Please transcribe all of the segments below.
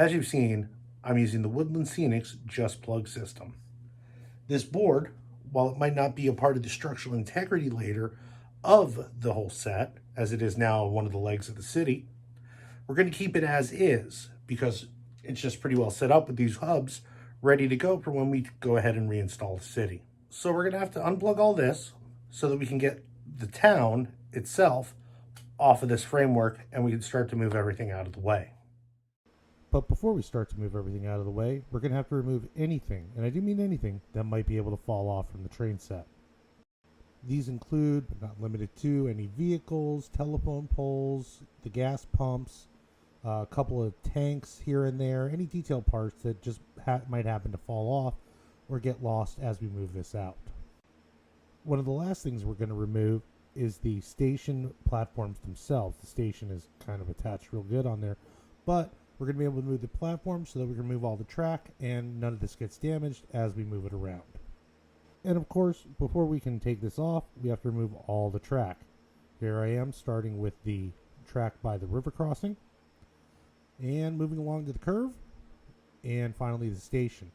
as you've seen, I'm using the Woodland Scenics Just Plug system. This board, while it might not be a part of the structural integrity layer of the whole set, as it is now one of the legs of the city, we're going to keep it as is because it's just pretty well set up with these hubs ready to go for when we go ahead and reinstall the city. So we're going to have to unplug all this so that we can get the town itself off of this framework and we can start to move everything out of the way. But before we start to move everything out of the way, we're going to have to remove anything, and I do mean anything, that might be able to fall off from the train set. These include, but not limited to, any vehicles, telephone poles, the gas pumps, a couple of tanks here and there, any detail parts that just might happen to fall off or get lost as we move this out. One of the last things we're going to remove is the station platforms themselves. The station is kind of attached real good on there, but we're going to be able to move the platform so that we can remove all the track and none of this gets damaged as we move it around. And of course, before we can take this off, we have to remove all the track. Here I am starting with the track by the river crossing and moving along to the curve and finally the station.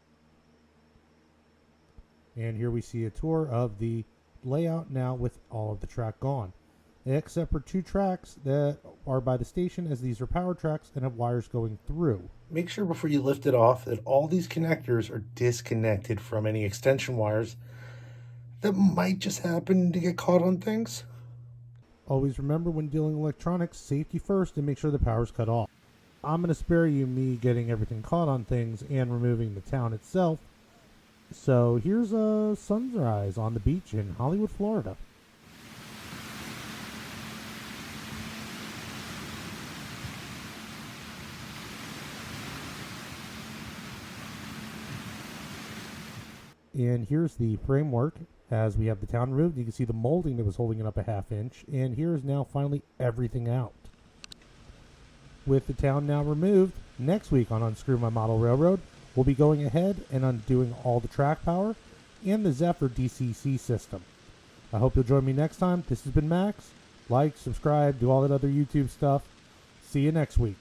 And here we see a tour of the layout now with all of the track gone, except for two tracks that are by the station, as these are power tracks and have wires going through. Make sure before you lift it off that all these connectors are disconnected from any extension wires that might just happen to get caught on things. Always remember when dealing electronics, safety first, and make sure the power's cut off. I'm going to spare you me getting everything caught on things and removing the town itself. So here's a sunrise on the beach in Hollywood, Florida. And here's the framework as we have the town removed. You can see the molding that was holding it up a half inch. And here is now finally everything out. With the town now removed, next week on Unscrew My Model Railroad, we'll be going ahead and undoing all the track power and the Zephyr DCC system. I hope you'll join me next time. This has been Max. Like, subscribe, do all that other YouTube stuff. See you next week.